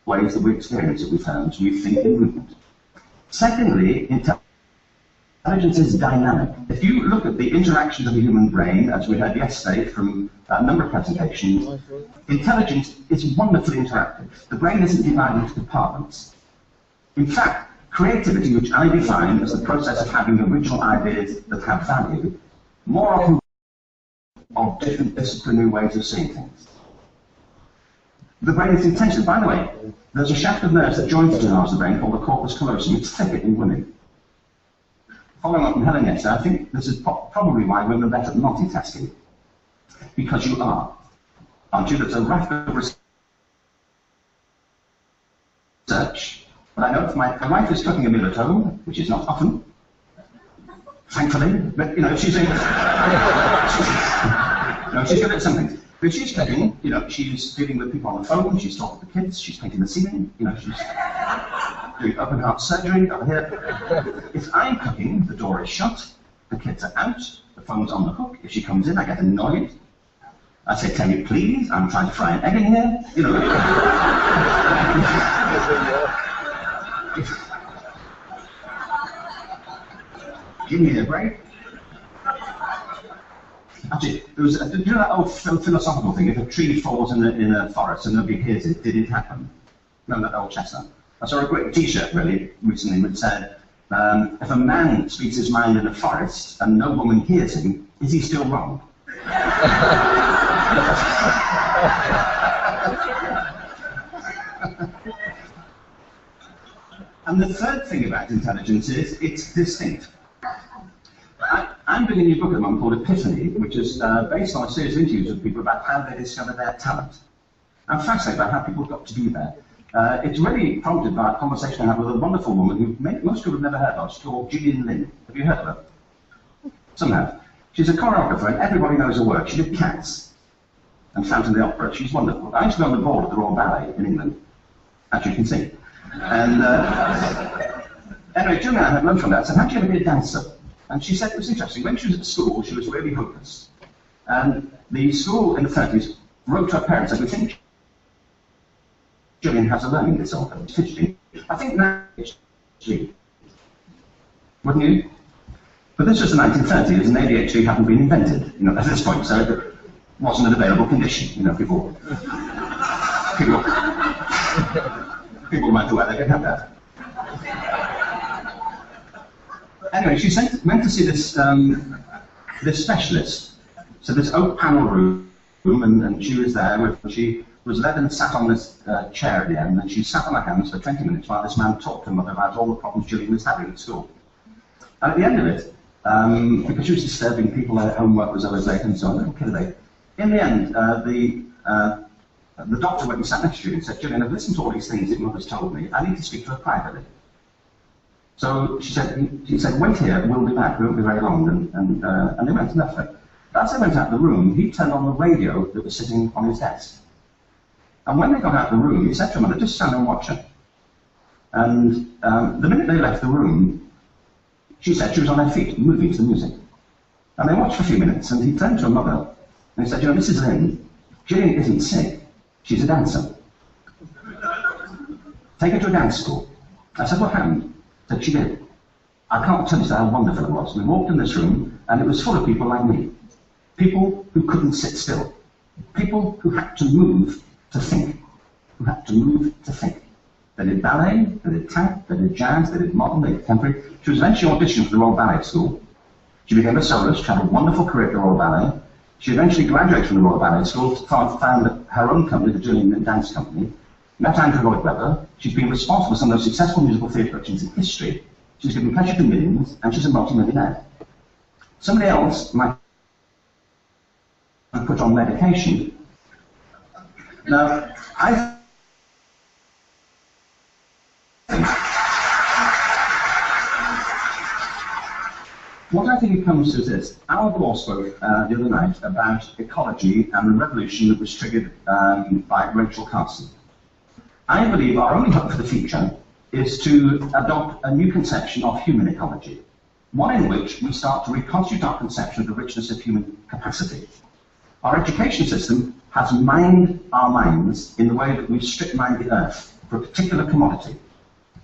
ways that we experience it, we found. We think in movement. Secondly, intelligence is dynamic. If you look at the interactions of the human brain, as we heard yesterday from a number of presentations, intelligence is wonderfully interactive. The brain isn't divided into compartments. In fact, creativity, which I define as the process of having original ideas that have value, more often of different disciplinary ways of seeing things. The brain is intensive. By the way, there's a shaft of nerves that joins the two halves of the brain called the corpus callosum. It's thicker in women. Following up from Helen yesterday, I think this is probably why women are better at multitasking. Because you are. Aren't you? There's a raft of research. But I know if my wife is cooking a meal at home, which is not often, thankfully, but you know, she's good at something. But she's cooking, you know, she's dealing with people on the phone, she's talking to kids, she's painting the ceiling, you know, she's doing open heart surgery over here. If I'm cooking, the door is shut, the kids are out, the phone's on the hook. If she comes in, I get annoyed. I say, "Can you please? I'm trying to fry an egg in here." You know. Give me a break. Actually, there was, do you know that old philosophical thing? If a tree falls in a forest and nobody hears it, did it happen? Remember that old chestnut? I saw a great T-shirt really recently which said, if a man speaks his mind in a forest and no woman hears him, is he still wrong? And the third thing about intelligence is it's distinct. I'm doing a new book at the moment called Epiphany, which is based on a series of interviews with people about how they discover their talent. I'm fascinated by how people got to do that. It's really prompted by a conversation I had with a wonderful woman who most people have never heard of. She's called Gillian Lynn. Have you heard of her? Some have. She's a choreographer and everybody knows her work. She did Cats and Phantom of the Opera. She's wonderful. I used to be on the board of the Royal Ballet in England, as you can see. And anyway, Julie and I had lunch one day. I said, "How do you ever be a dancer?" And she said it was interesting. When she was at school, she was really hopeless. And the school in the 30s wrote to her parents and said, "We think Gillian has a learning disorder." It's fidgeting. I think now it's ADHD. Wouldn't you? But this was the 1930s and ADHD hadn't been invented, you know, at this point, so it wasn't an available condition. You know, people might do they could have that. Anyway, she went to see this specialist. So this oak panel room, and she was there. She was led and sat on this chair at the end, and she sat on her hands for 20 minutes while this man talked to her about all the problems Gillian was having at school. And at the end of it, because she was disturbing people, their homework was always late and so on, they were killing late. In the end, the doctor went and sat next to her and said, "Gillian, I've listened to all these things that mother's told me. I need to speak to her privately." So he said, "Wait here, we'll be back, we won't be very long," and they went and left her. As they went out of the room, he turned on the radio that was sitting on his desk. And when they got out of the room, he said to her mother, "Just stand and watch her." And the minute they left the room, she said she was on her feet, moving to the music. And they watched for a few minutes, and he turned to her mother, and he said, "You know, Mrs. Lynn, Gillian isn't sick, she's a dancer. Take her to a dance school." I said, "What happened?" Said, "She did. I can't tell you how wonderful it was. We walked in this room, and it was full of people like me. People who couldn't sit still. People who had to move to think, who had to move to think. They did ballet, they did tap, they did jazz, they did modern, they did contemporary. She was eventually auditioned for the Royal Ballet School. She became a soloist, she had a wonderful career at the Royal Ballet. She eventually graduated from the Royal Ballet School, found her own company, the Gillian Dance Company, met Andrew Lloyd Webber. She's been responsible for some of the most successful musical theatre productions in history. She's given pleasure to millions, and she's a multi-millionaire. Somebody else might put on medication. Now, what I think it comes to is this. Our boss spoke the other night about ecology and the revolution that was triggered by Rachel Carson. I believe our only hope for the future is to adopt a new conception of human ecology, one in which we start to reconstitute our conception of the richness of human capacity. Our education system has mined our minds in the way that we've strip-mined the earth for a particular commodity,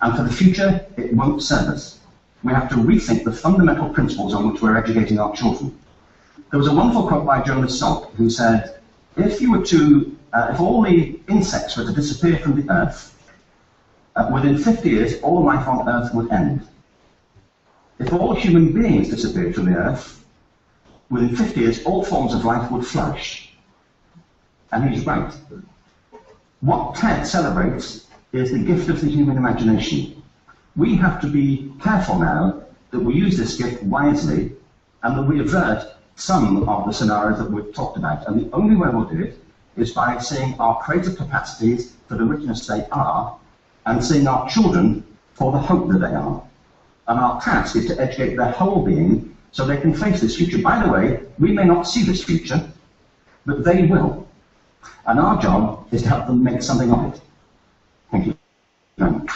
and for the future it won't serve us. We have to rethink the fundamental principles on which we're educating our children. There was a wonderful quote by Jonas Salk who said, if all the insects were to disappear from the earth, within 50 years all life on earth would end. If all human beings disappeared from the earth, within 50 years all forms of life would flourish. And he's right. What TED celebrates is the gift of the human imagination. We have to be careful now that we use this gift wisely and that we avert some of the scenarios that we've talked about. And the only way we'll do it is by seeing our creative capacities for the richness they are and seeing our children for the hope that they are. And our task is to educate their whole being so they can face this future. By the way, we may not see this future, but they will. And our job is to help them make something of it. Thank you very much.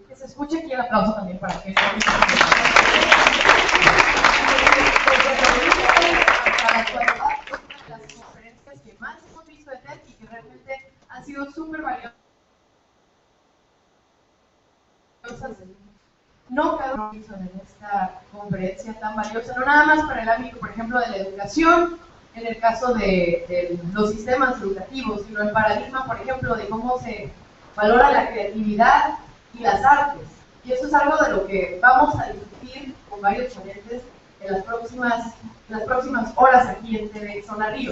Que se escuche aquí el aplauso también para que para la actualidad es una de las conferencias que más hemos visto de TED y que realmente han sido súper valiosas. No cada uno hizo en esta conferencia tan valiosa, no nada más para el ámbito, por ejemplo, de la educación, en el caso de los sistemas educativos, sino el paradigma, por ejemplo, de cómo se valora la creatividad y las artes. Y eso es algo de lo que vamos a discutir con varios ponentes en las próximas horas aquí en TEDxZonario.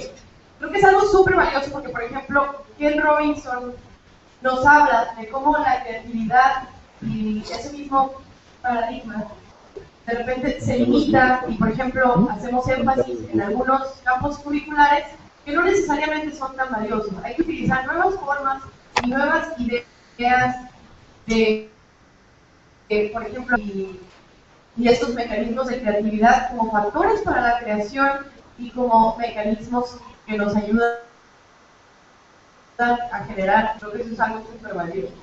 Creo que es algo súper valioso porque, por ejemplo, Ken Robinson nos habla de cómo la creatividad y ese mismo paradigma de repente se limita y, por ejemplo, hacemos énfasis en algunos campos curriculares que no necesariamente son tan valiosos. Hay que utilizar nuevas formas y nuevas ideas de por ejemplo, y estos mecanismos de creatividad como factores para la creación y como mecanismos que nos ayudan a generar. Creo que eso es algo súper valioso.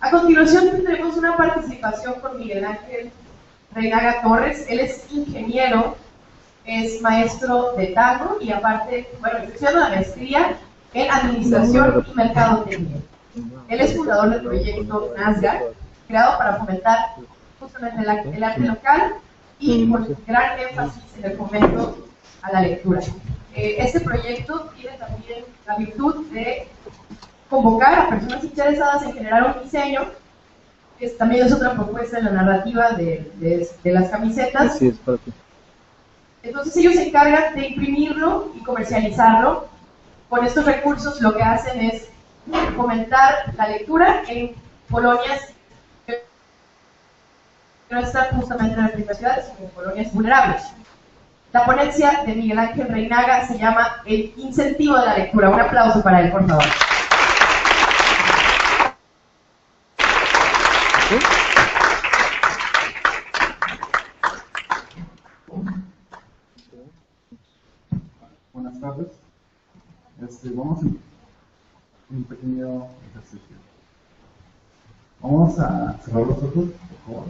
A continuación tendremos una participación con Miguel Ángel Reinaga Torres. Él es ingeniero, es maestro de tango y aparte, bueno, está estudiando la maestría en Administración y Mercadotecnia. Él es fundador del proyecto NASGA, creado para fomentar justamente el arte local y con gran énfasis en el fomento a la lectura. Este proyecto tiene también la virtud de convocar a personas interesadas en generar un diseño, que también es otra propuesta en la narrativa de las camisetas. Sí, es para ti. Entonces ellos se encargan de imprimirlo y comercializarlo. Con estos recursos lo que hacen es fomentar la lectura en colonias que no están justamente en las primeras ciudades, sino en colonias vulnerables. La ponencia de Miguel Ángel Reinaga se llama El incentivo de la lectura. Un aplauso para él, por favor. Buenas tardes. Vamos a un pequeño ejercicio. Vamos a cerrar los ojos, por favor.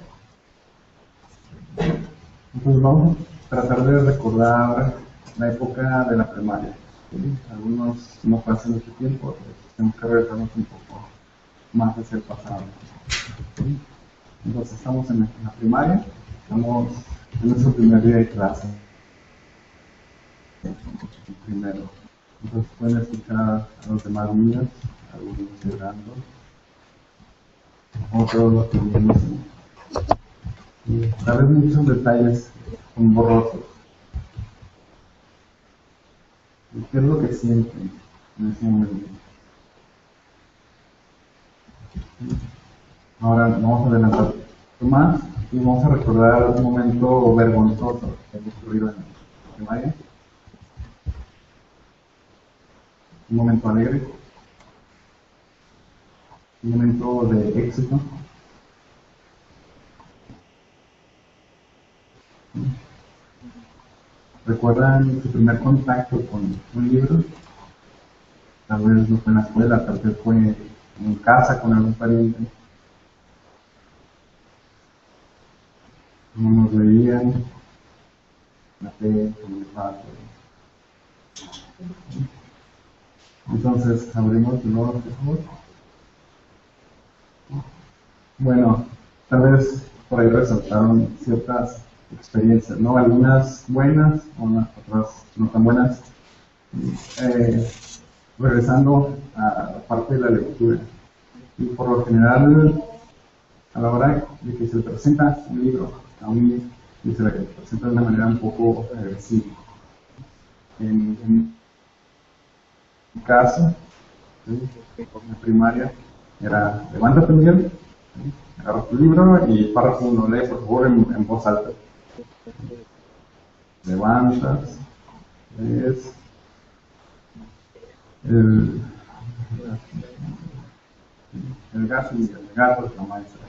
Entonces vamos a tratar de recordar la época de la primaria. ¿Sí? Algunos no fue hace mucho tiempo, tenemos que regresarnos un poco más hacia el pasado. ¿Sí? Entonces estamos en la primaria, estamos en nuestro primer día de clase. Primero. Entonces pueden escuchar a los demás niños, algunos llorando, otros riéndose. Y tal vez muchos detalles son borrosos. ¿Y qué es lo que sienten en ese momento? Ahora vamos a adelantar más y vamos a recordar un momento vergonzoso que hemos ocurrido en la primaria. Un momento alegre, un momento de éxito. ¿Recuerdan su primer contacto con un libro? Tal vez no fue en la escuela, tal vez fue en casa con algún pariente. No nos leían, la fe, con el rato. Entonces, abrimos de nuevo los ojos. Bueno, tal vez por ahí resaltaron ciertas experiencias, ¿no? Algunas buenas, otras no tan buenas. Regresando a la parte de la lectura. Y por lo general, a la hora de que se le presenta un libro a un niño, y se le presenta de una manera un poco agresiva. En mi caso, ¿sí? En la primaria, era levántate, Miguel, ¿sí? Agarra tu libro y párrafo 1, lee por favor en voz alta. Levantas, lees el gato, Miguel, el gato es la maestra.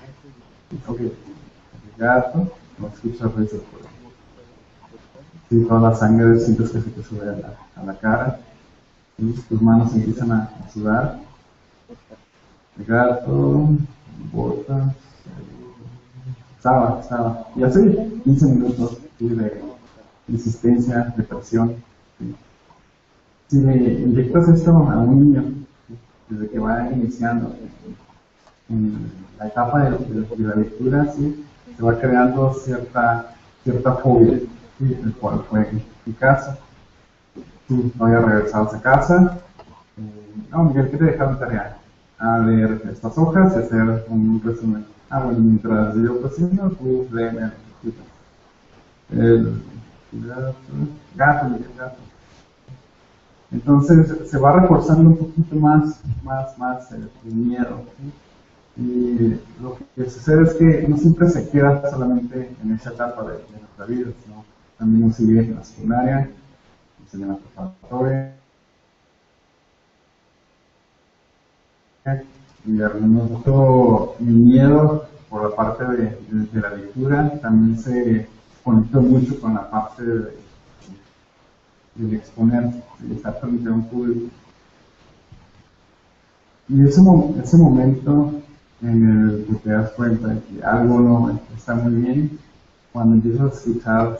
Ok, el gato, lo escuchas veces por ahí. Sí, toda la sangre sientes que se te sube a la cara. ¿Sí? Tus manos empiezan a sudar. El gato, botas, estaba. Y así, 15 minutos, ¿sí? De insistencia, de presión. ¿Sí? Si le inyectas esto a un niño, ¿sí? Desde que va iniciando en la etapa de la lectura, ¿sí? Se va creando cierta fobia, ¿sí? El cual fue mi caso. Sí, no había regresado a casa. No, Miguel, ¿qué te dejaron tarea? A leer estas hojas y hacer un resumen. Bueno, mientras yo cocino, tú léeme el gato, Miguel, gato. Entonces se va reforzando un poquito más el miedo, ¿sí? Y lo que sucede es que no siempre se queda solamente en esa etapa de nuestra vida, sino también nos sigue en la secundaria, nos sigue en la preparatoria, y algunos mi miedo por la parte de la lectura también se conectó mucho con la parte del exponer, de estar frente a un público. Y ese momento en el que te das cuenta de que algo no está muy bien, cuando empiezas a escuchar,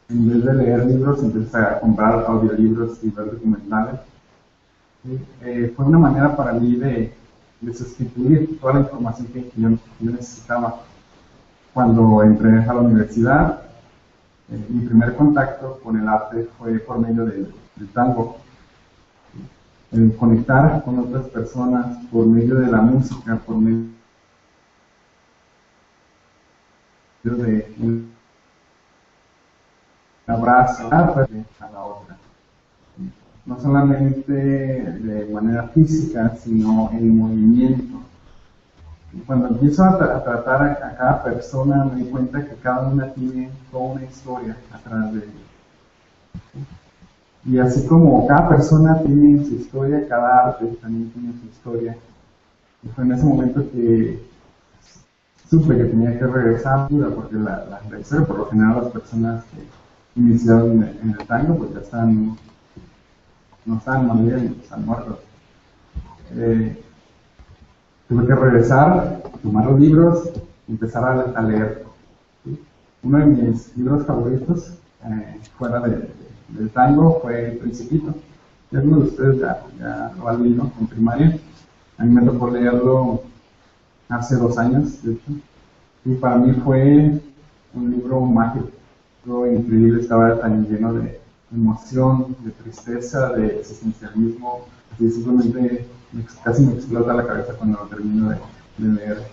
en vez de leer libros, empiezas a comprar audiolibros y ver documentales. ¿Sí? Fue una manera para mí de sustituir toda la información que yo necesitaba. Cuando entré a la universidad, mi primer contacto con el arte fue por medio del tango. El conectar con otras personas por medio de la música, por medio de un abrazo a la otra. No solamente de manera física, sino en movimiento. Y cuando empiezo a tratar a cada persona, me doy cuenta que cada una tiene toda una historia atrás de ella. Y así como cada persona tiene su historia, cada arte también tiene su historia. Y fue en ese momento que supe que tenía que regresar, porque la regresé. Por lo general las personas que iniciaron en el tango, pues ya no están más bien, están muertos. Tuve que regresar, tomar los libros y empezar a leer. ¿Sí? Uno de mis libros favoritos, fuera del tango, fue El Principito. Y algunos de ustedes ya lo han leído en primaria. A mí me tocó leerlo hace 2 años, de hecho, y para mí fue un libro mágico, increíble, estaba tan lleno de emoción, de tristeza, de existencialismo, y simplemente casi me explota la cabeza cuando lo termino de leer.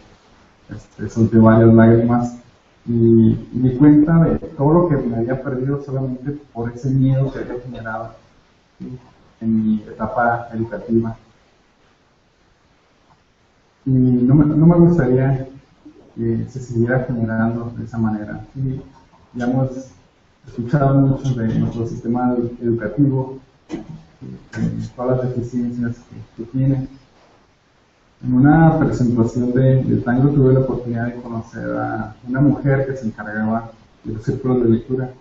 Solté varias lágrimas y me di cuenta de todo lo que me había perdido solamente por ese miedo que había generado, ¿sí?, en mi etapa educativa. Y no me gustaría que se siguiera generando de esa manera. ¿Sí? Ya hemos escuchado mucho de nuestro sistema educativo, todas las deficiencias que tiene. En una presentación de Tango tuve la oportunidad de conocer a una mujer que se encargaba de los círculos de lectura.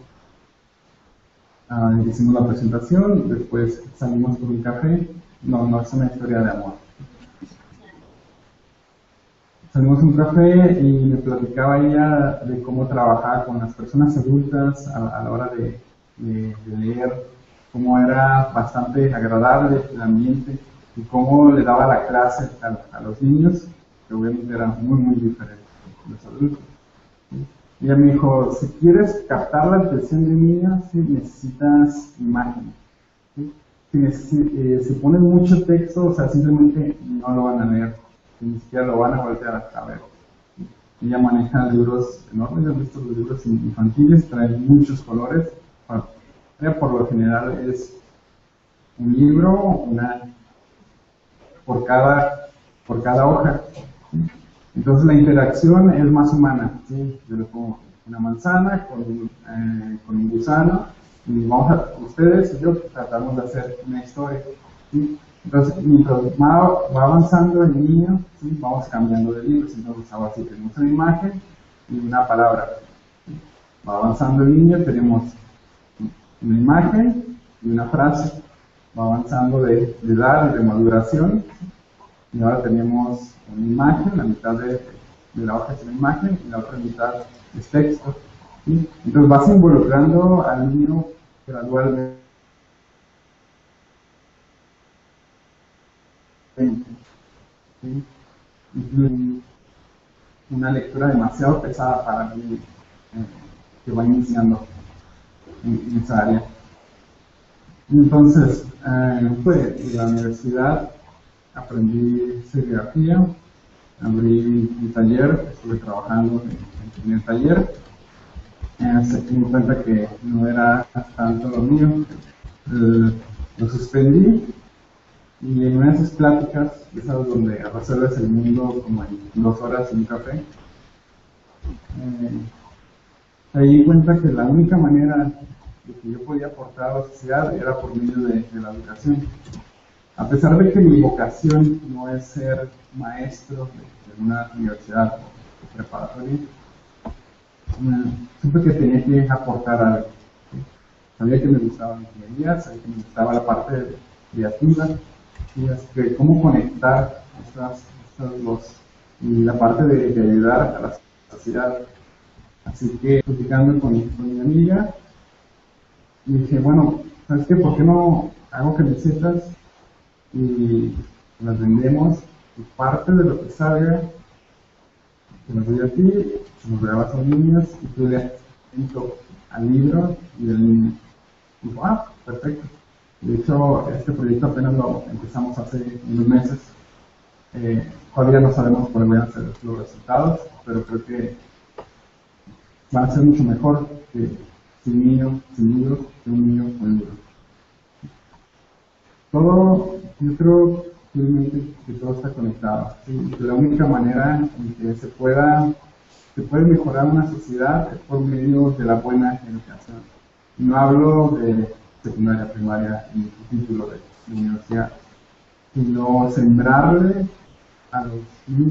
Hicimos la presentación, después salimos por un café. No es una historia de amor. Salimos a un café y me platicaba ella de cómo trabajaba con las personas adultas a la hora de leer, cómo era bastante agradable el ambiente y cómo le daba la clase a los niños, que obviamente era muy diferente de los adultos. ¿Sí? Ella me dijo, si quieres captar la atención de un niño, sí, necesitas imagen. ¿Sí? Si pones mucho texto, o sea, simplemente no lo van a leer, ni siquiera lo van a voltear a ver. ¿Sí? Ella maneja libros enormes, ¿has visto los libros infantiles? Traen muchos colores. Ella por lo general es un libro, por cada hoja. ¿Sí? Entonces la interacción es más humana. ¿Sí? Yo le pongo una manzana con un gusano y ustedes y yo tratamos de hacer una historia. ¿Sí? Entonces mientras va avanzando el niño, ¿sí?, vamos cambiando de libros. Entonces ahora sí tenemos una imagen y una palabra. ¿Sí? Va avanzando el niño, tenemos una imagen y una frase. Va avanzando de edad y de maduración, y ahora tenemos una imagen, la mitad de la hoja es una imagen y la otra mitad es texto. ¿Sí? Entonces vas involucrando al niño gradualmente. ¿Sí? Una lectura demasiado pesada para mí, que va iniciando en esa área. Entonces, en la universidad aprendí serigrafía, abrí mi taller, estuve trabajando en el taller, me di cuenta que no era tanto lo mío, lo suspendí, y en una de esas pláticas, esas donde resuelves el mundo como en 2 horas en un café, me di cuenta que la única manera de que yo podía aportar a la sociedad era por medio de la educación. A pesar de que mi vocación no es ser maestro de una universidad o preparatoria, supe que tenía que aportar algo. ¿Sí? Sabía que me gustaba la ingeniería, sabía que me gustaba la parte creativa, y cómo conectar estas dos, y la parte de ayudar a la sociedad. Así que, platicando con mi amiga, y dije, bueno, ¿sabes qué? ¿Por qué no hago camisetas y las vendemos? Y parte de lo que salga, te las doy a ti, se los regalas a los niños y tú le das al libro y al niño. Y dijo, perfecto. De hecho, este proyecto apenas lo empezamos hace unos meses. Todavía no sabemos cuáles van a ser los resultados, pero creo que van a ser mucho mejor que sin niños, sin libros, que un niño con libros. Yo creo firmemente que todo está conectado. ¿Sí? Y que la única manera en que se puede mejorar una sociedad es por medio de la buena educación. No hablo de secundaria, primaria y título de universidad, sino sembrarle a los niños